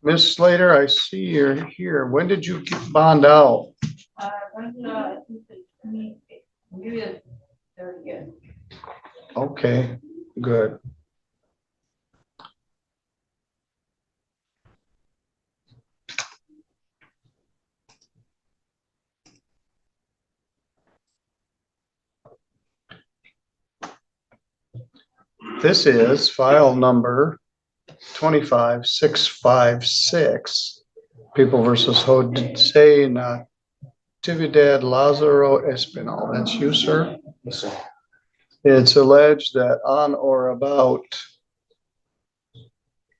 Miss Slater, I see you're here. When did you bond out? Okay, good. This is file number 25656. People versus Jose Natividad Lazaro Espinola. That's you, sir? Yes, sir. It's alleged that on or about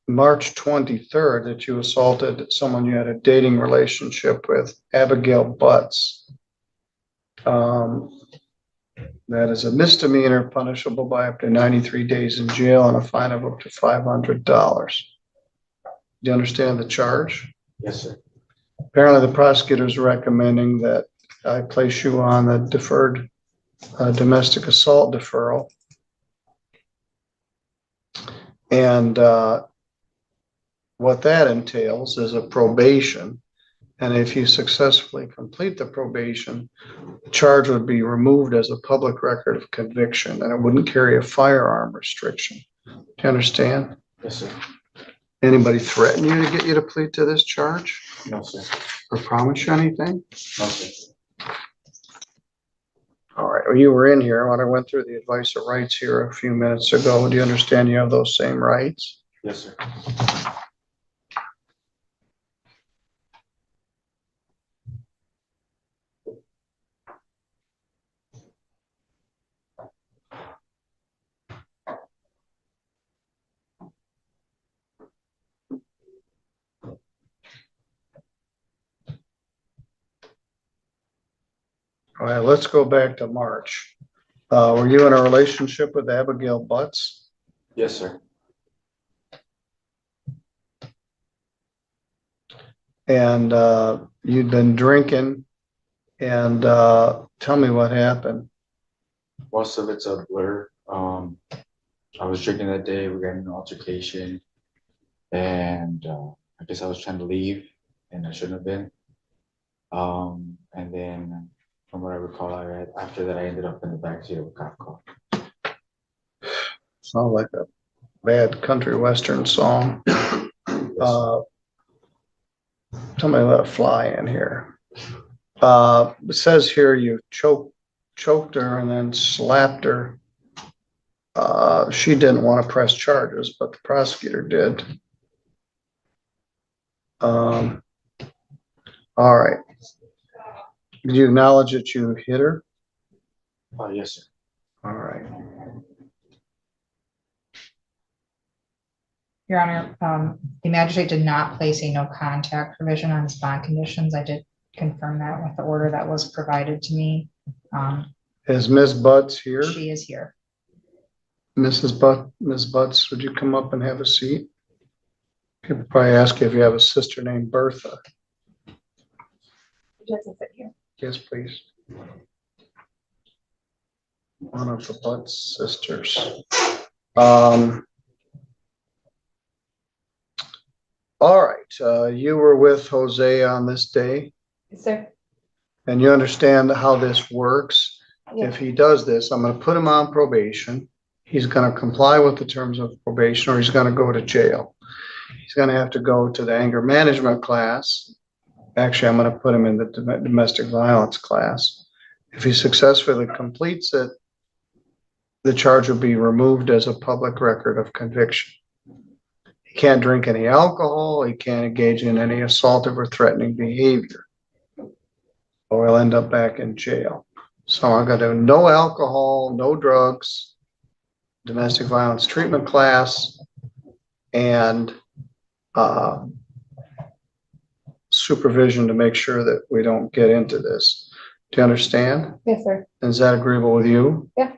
March 23rd that you assaulted someone you had a dating relationship with, Abigail Butts. That is a misdemeanor punishable by up to 93 days in jail and a fine of up to $500. Do you understand the charge? Yes, sir. Apparently the prosecutor is recommending that I place you on the deferred domestic assault deferral. And what that entails is a probation. And if you successfully complete the probation, the charge would be removed as a public record of conviction and it wouldn't carry a firearm restriction. Do you understand? Yes, sir. Anybody threaten you to get you to plead to this charge? No, sir. Or promise you anything? No, sir. All right, well, you were in here when I went through the advice of rights here a few minutes ago. Do you understand you have those same rights? Yes, sir. All right, let's go back to March. Were you in a relationship with Abigail Butts? Yes, sir. And you'd been drinking. And tell me what happened. Most of it's a blur. I was drinking that day. We got in an altercation, and I guess I was trying to leave, and I shouldn't have been. And then, from what I recall, after that I ended up in the backseat of a cop car. Sounds like a bad country western song. Tell me about a fly in here. It says here you choked her and then slapped her. She didn't want to press charges, but the prosecutor did. All right. Did you acknowledge that you hit her? Yes, sir. All right. Your Honor, the magistrate did not place a no contact provision on his bond conditions. I did confirm that with the order that was provided to me. Is Ms. Butts here? She is here. Ms. Butts, would you come up and have a seat? People probably ask you if you have a sister named Bertha. She doesn't sit here. Yes, please. One of the Butts sisters. All right, you were with Jose on this day? Yes, sir. And you understand how this works? Yes. If he does this, I'm going to put him on probation. He's going to comply with the terms of probation or he's going to go to jail. He's going to have to go to the anger management class. Actually, I'm going to put him in the domestic violence class. If he successfully completes it, the charge will be removed as a public record of conviction. He can't drink any alcohol. He can't engage in any assaultive or threatening behavior, or he'll end up back in jail. So I'm going to do no alcohol, no drugs, domestic violence treatment class, and supervision to make sure that we don't get into this. Do you understand? Yes, sir. Is that agreeable with you? Yeah.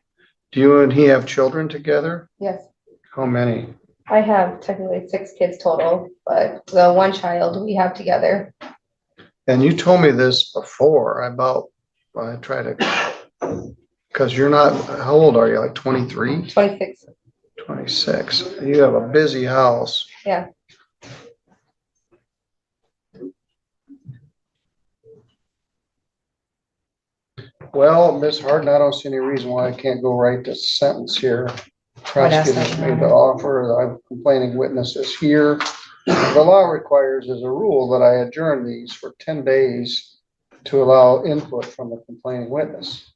Do you and he have children together? Yes. How many? I have technically 6 kids total, but the one child we have together. And you told me this before I try to, because you're not, how old are you? Like 23? 26. 26. You have a busy house. Yeah. Well, Ms. Harden, I don't see any reason why I can't go right to sentence here. Prosecutors made the offer, the complaining witness is here. The law requires as a rule that I adjourn these for 10 days to allow input from the complaining witness.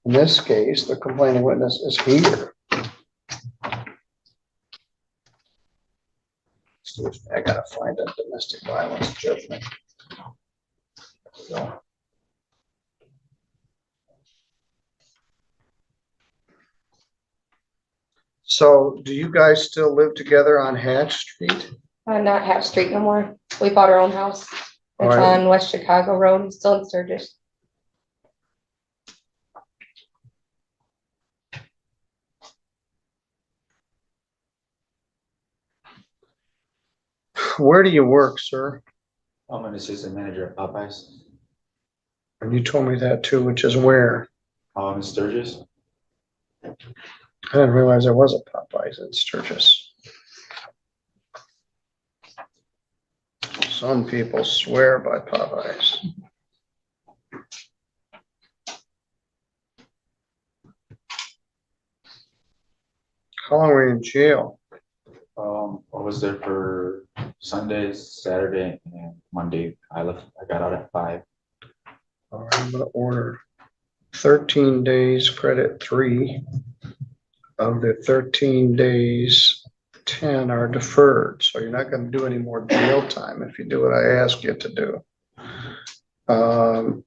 In this case, the complaining witness is here. Excuse me, I gotta find a domestic violence judgment. So. So do you guys still live together on Hatch Street? Not Hatch Street no more. We bought our own house. It's Alright. on West Chicago Road, still in Sturgis. Where do you work, sir? I'm an assistant manager at Popeyes. And you told me that too, which is where? In Sturgis. I didn't realize there was a Popeyes in Sturgis. Some people swear by Popeyes. How long were you in jail? I was there for Sunday, Saturday, and Monday. I got out at 5. All right, I'm gonna order 13 days, credit 3. Of the 13 days, 10 are deferred. So you're not gonna do any more jail time if you do what I ask you to do. I'm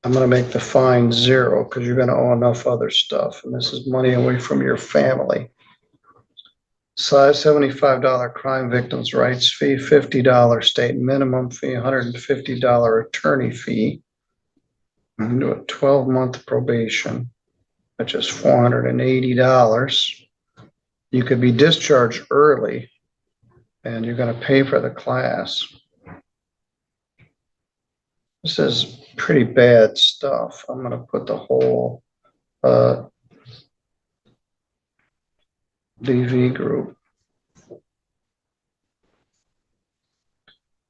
gonna make the fine 0 because you're gonna owe enough other stuff. And this is money away from your family. Size $75 crime victims' rights fee, $50 state minimum fee, $150 attorney fee. I'm gonna do a 12-month probation, which is $480. You could be discharged early and you're gonna pay for the class. This is pretty bad stuff. I'm gonna put the whole DV group.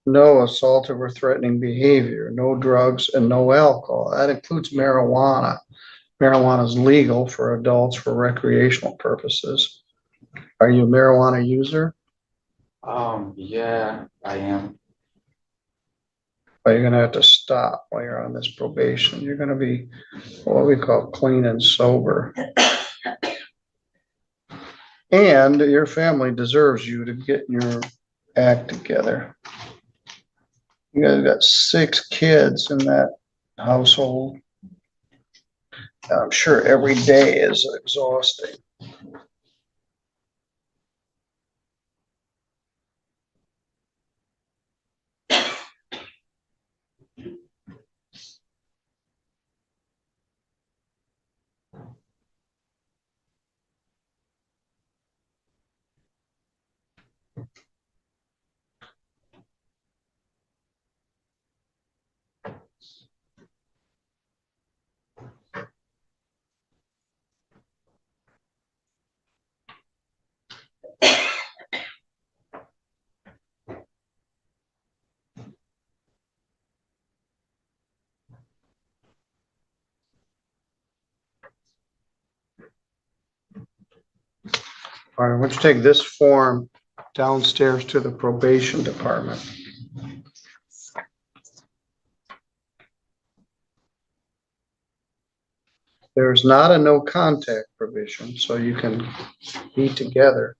No assaultive or threatening behavior, no drugs, and no alcohol. That includes marijuana. Marijuana is legal for adults for recreational purposes. Are you a marijuana user? Yeah, I am. But you're gonna have to stop while you're on this probation. You're gonna be what we call clean and sober. And your family deserves you to get your act together. You guys got 6 kids in that household. I'm sure every day is exhausting. All right, why don't you take this form downstairs to the probation department. There's not a no contact provision, so you can be together.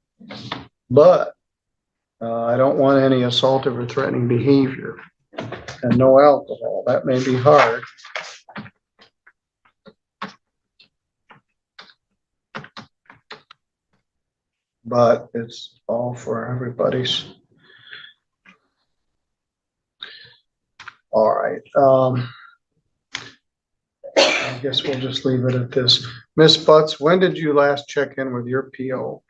But I don't want any assaultive or threatening behavior and no alcohol. That may be hard. But it's all for everybody's. All right. I guess we'll just leave it at this. Miss Butts, when did you last check in with your PO?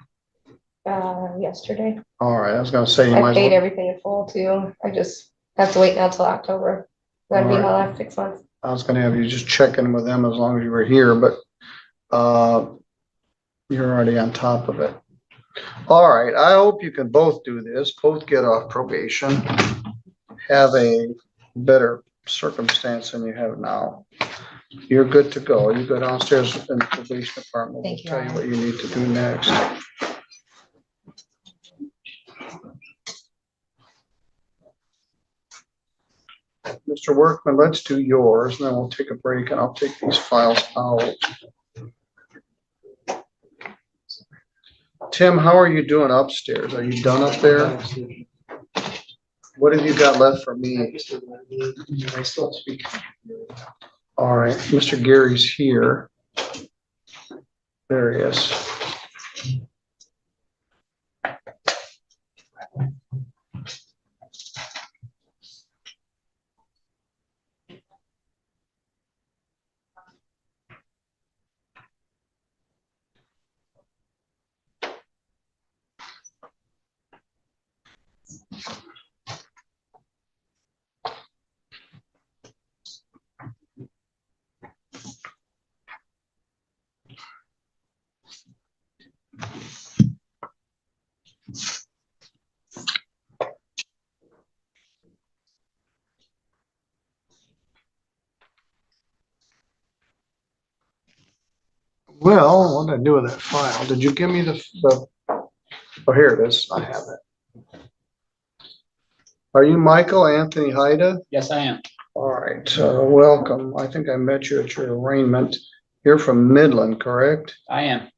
Yesterday. All right, I was gonna say you I might paid as well. everything in full too. I just have to wait now till October. That'd be my Alright. last 6 months. I was gonna have you just check in with them as long as you were here, but you're already on top of it. All right, I hope you can both do this, both get off probation, have a better circumstance than you have now. you're good to go. You go downstairs in the police department. Thank you, We'll tell you Ryan. what you need to do next. Mr. Workman, let's do yours, and then we'll take a break, and I'll take these files out. Tim, how are you doing upstairs? Are you done up there? What have you got left for me? All right, Mr. Gary's here. There he is. Well, what did I do with that file? Did you give me the, oh, here it is. I have it. Are you Michael Anthony Heyda? Yes, I am. All right, welcome. I think I met you at your arraignment. You're from Midland, correct? I am.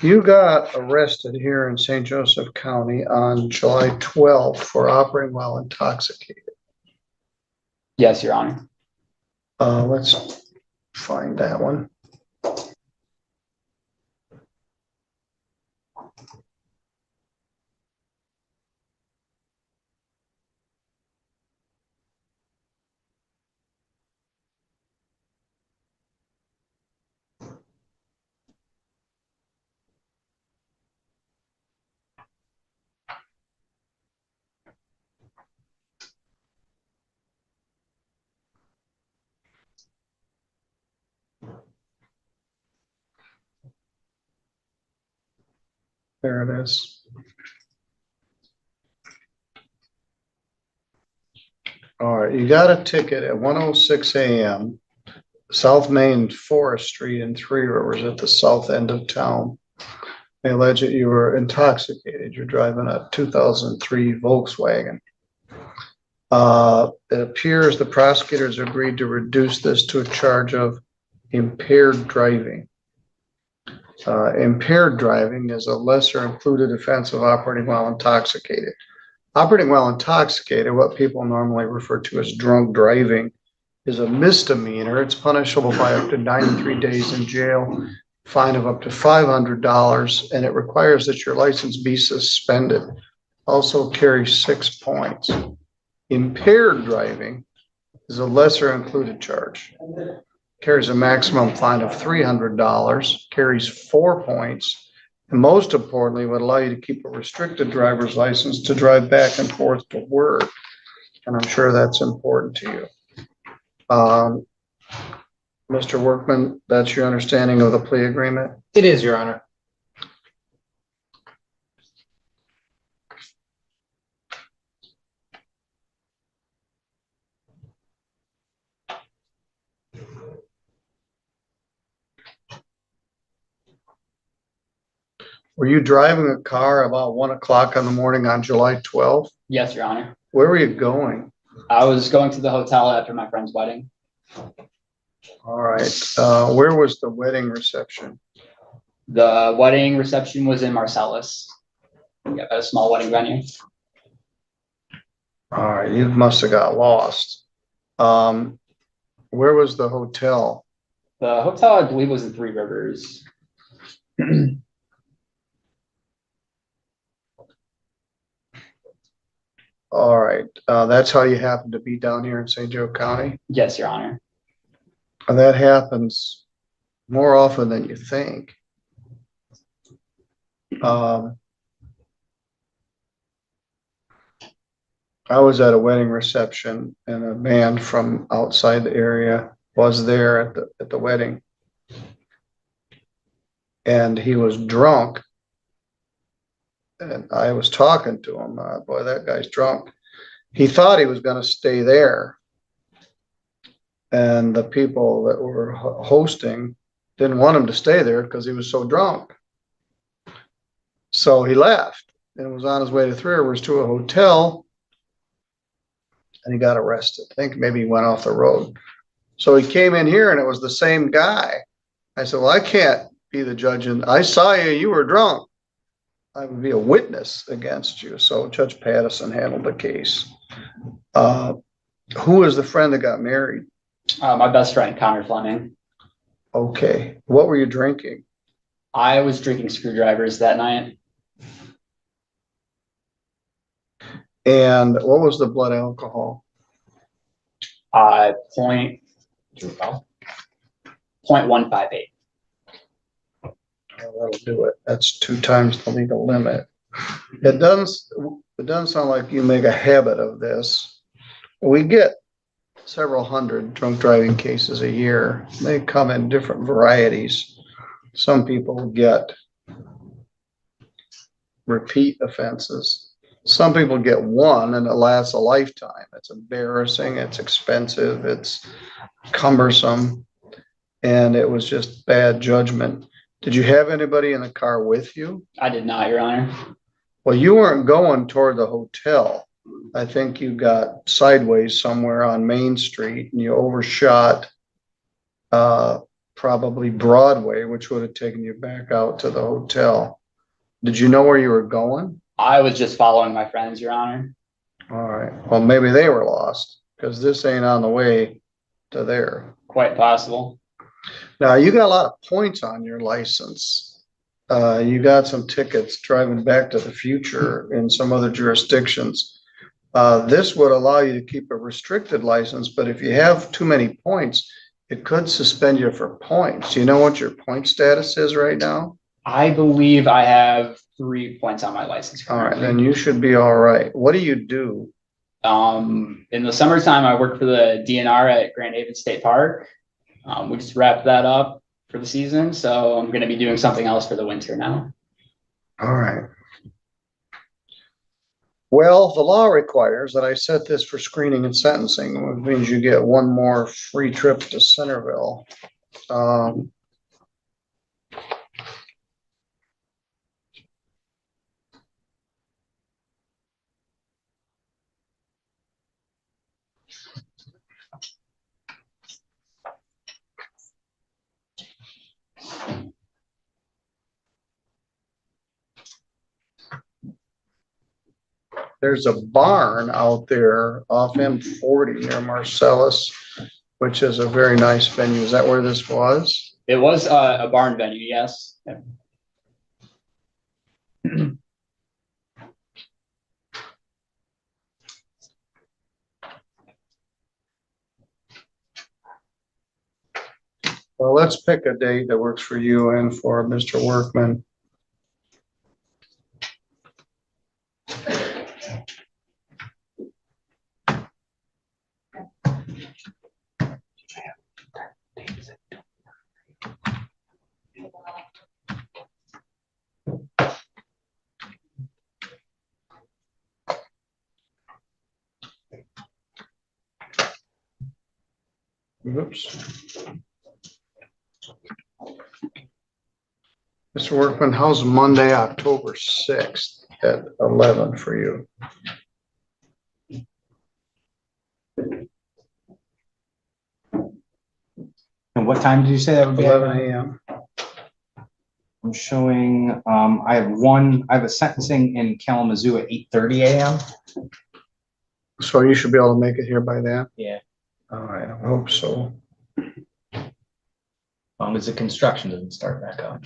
You got arrested here in St. Joseph County on July 12th for operating while intoxicated. Yes, Your Honor. Let's find that one. There it is. All right, you got a ticket at 1:06 a.m. South Main Forest Street in Three Rivers at the south end of town. They allege that you were intoxicated. You're driving a 2003 Volkswagen. It appears the prosecutors agreed to reduce this to a charge of impaired driving. Impaired driving is a lesser included offense of operating while intoxicated. Operating while intoxicated, what people normally refer to as drunk driving, is a misdemeanor. It's punishable by up to 93 days in jail, fine of up to $500, and it requires that your license be suspended. Also carries 6 points. Impaired driving is a lesser included charge. Carries a maximum fine of $300, carries 4 points, and most importantly, would allow you to keep a restricted driver's license to drive back and forth to work. And I'm sure that's important to you. Mr. Workman, that's your understanding of the plea agreement? It is, Your Honor. Were you driving a car about 1 o'clock in the morning on July 12th? Yes, Your Honor. Where were you going? I was going to the hotel after my friend's wedding. All right. Where was the wedding reception? The wedding reception was in Marcellus. Yeah, at a small wedding venue. All right. You must have got lost. Where was the hotel? The hotel, I believe, was in Three Rivers. All right. That's how you happen to be down here in St. Joe County? Yes, Your Honor. That happens more often than you think. I was at a wedding reception and a man from outside the area was there at the wedding. And he was drunk. And I was talking to him, boy, that guy's drunk. He thought he was gonna stay there. And the people that were hosting didn't want him to stay there because he was so drunk. So he left and was on his way to Three Rivers to a hotel. And he got arrested. I think maybe he went off the road. So he came in here and it was the same guy. I said, well, I can't be the judge, and I saw you, you were drunk. I would be a witness against you. So Judge Pattison handled the case. Who was the friend that got married? My best friend, Connor Fleming. Okay. What were you drinking? I was drinking screwdrivers that night. And what was the blood alcohol? 0.158. That'll do it. That's 2 times the legal limit. It doesn't sound like you make a habit of this. We get several hundred drunk driving cases a year. They come in different varieties. Some people get repeat offenses. Some people get one and it lasts a lifetime. It's embarrassing, it's expensive, it's cumbersome, and it was just bad judgment. Did you have anybody in the car with you? I did not, Your Honor. Well, you weren't going toward the hotel. I think you got sideways somewhere on Main Street and you overshot probably Broadway, which would have taken you back out to the hotel. Did you know where you were going? I was just following my friends, Your Honor. All right. Well, maybe they were lost because this ain't on the way to there. Quite possible. Now, you got a lot of points on your license. You got some tickets driving back to the future in some other jurisdictions. This would allow you to keep a restricted license, but if you have too many points, it could suspend you for points. Do you know what your point status is right now? I believe I have 3 points on my license All right, currently. then you should be all right. What do you do? In the summertime, I work for the DNR at Grand Haven State Park. We just wrapped that up for the season, so I'm going to be doing something else for the winter now. All right. Well, the law requires that I set this for screening and sentencing, which means you get one more free trip to Centerville. There's a barn out there off M40 near Marcellus, which is a very nice venue. Is that where this was? It was a barn venue, yes. Well, let's pick a date that works for you and for Mr. Workman. Oops. Mr. Workman, how's Monday, October 6th at 11 for you? And what time did you say that would be? 11 a.m. I'm showing, I have a sentencing in Kalamazoo at 8:30 a.m. So you should be able to make it here by then? Yeah. All right, I hope so. As the construction doesn't start back up.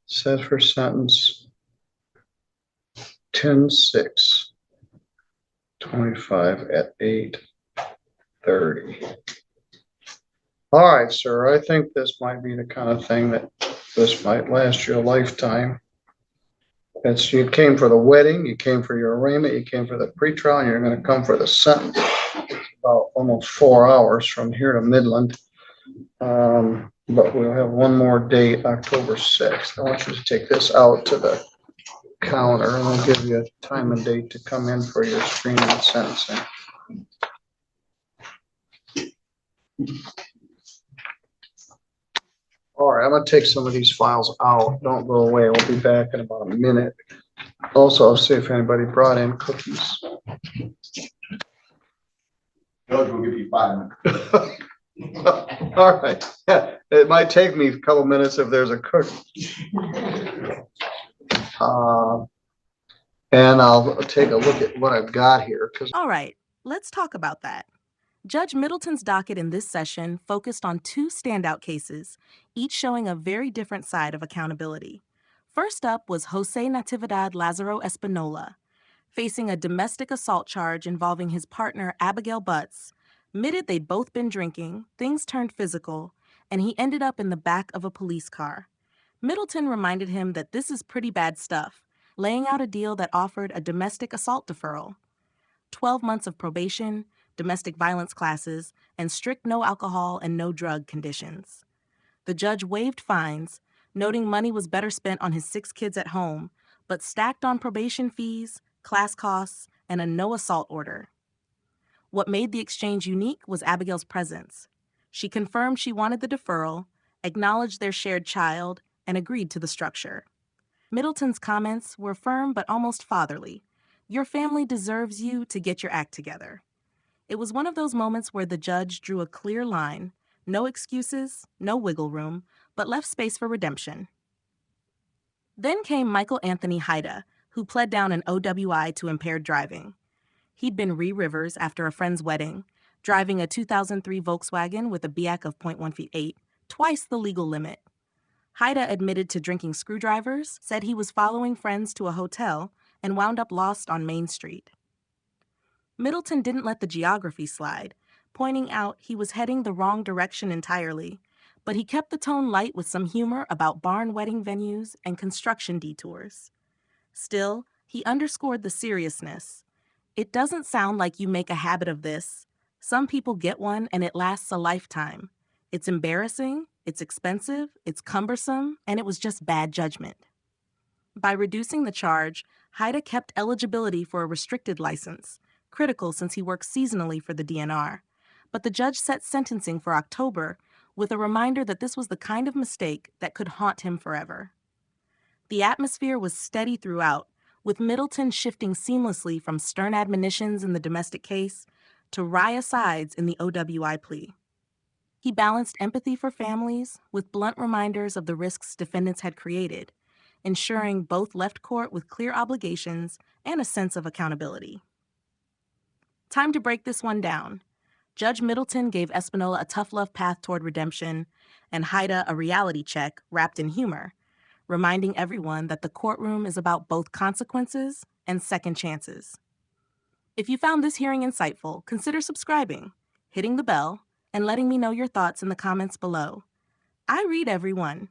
Set for sentence 10/6/25 at 8:30. All right, sir, I think this might be the kind of thing that this might last you a lifetime. You came for the wedding, you came for your arraignment, you came for the pretrial, and you're gonna come for the sentence. It's about almost 4 hours from here to Midland. But we'll have one more date, October 6th. I want you to take this out to the counter and I'll give you a time and date to come in for your screening and sentencing. All right, I'm gonna take some of these files out. Don't go away. We'll be back in about a minute. Also, I'll see if anybody brought in cookies. Judge will give you 5 minutes. All right. Yeah, it might take me a couple minutes if there's a cookie. And I'll take a look at what I've got here. All right, let's talk about that. Judge Middleton's docket in this session focused on 2 standout cases, each showing a very different side of accountability. First up was Jose Natividad Lazaro Espinola, facing a domestic assault charge involving his partner Abigail Butts. Admitted they'd both been drinking, things turned physical, and he ended up in the back of a police car. Middleton reminded him that this is pretty bad stuff, laying out a deal that offered a domestic assault deferral, 12 months of probation, domestic violence classes, and strict no alcohol and no drug conditions. The judge waived fines, noting money was better spent on his 6 kids at home, but stacked on probation fees, class costs, and a no assault order. What made the exchange unique was Abigail's presence. She confirmed she wanted the deferral, acknowledged their shared child, and agreed to the structure. Middleton's comments were firm but almost fatherly. Your family deserves you to get your act together. It was one of those moments where the judge drew a clear line, no excuses, no wiggle room, but left space for redemption. Then came Michael Anthony Heyda, who pled down an OWI to impaired driving. He'd been re-rivers after a friend's wedding, driving a 2003 Volkswagen with a BAC of .158, twice the legal limit. Heyda admitted to drinking screwdrivers, said he was following friends to a hotel, and wound up lost on Main Street. Middleton didn't let the geography slide, pointing out he was heading the wrong direction entirely, but he kept the tone light with some humor about barn wedding venues and construction detours. Still, he underscored the seriousness. It doesn't sound like you make a habit of this. Some people get one and it lasts a lifetime. It's embarrassing, it's expensive, it's cumbersome, and it was just bad judgment. By reducing the charge, Heyda kept eligibility for a restricted license, critical since he works seasonally for the DNR. But the judge set sentencing for October with a reminder that this was the kind of mistake that could haunt him forever. The atmosphere was steady throughout, with Middleton shifting seamlessly from stern admonitions in the domestic case to wry asides in the OWI plea. He balanced empathy for families with blunt reminders of the risks defendants had created, ensuring both left court with clear obligations and a sense of accountability. Time to break this one down. Judge Middleton gave Espinola a tough love path toward redemption, and Heyda a reality check wrapped in humor, reminding everyone that the courtroom is about both consequences and second chances. If you found this hearing insightful, consider subscribing, hitting the bell, and letting me know your thoughts in the comments below. I read everyone.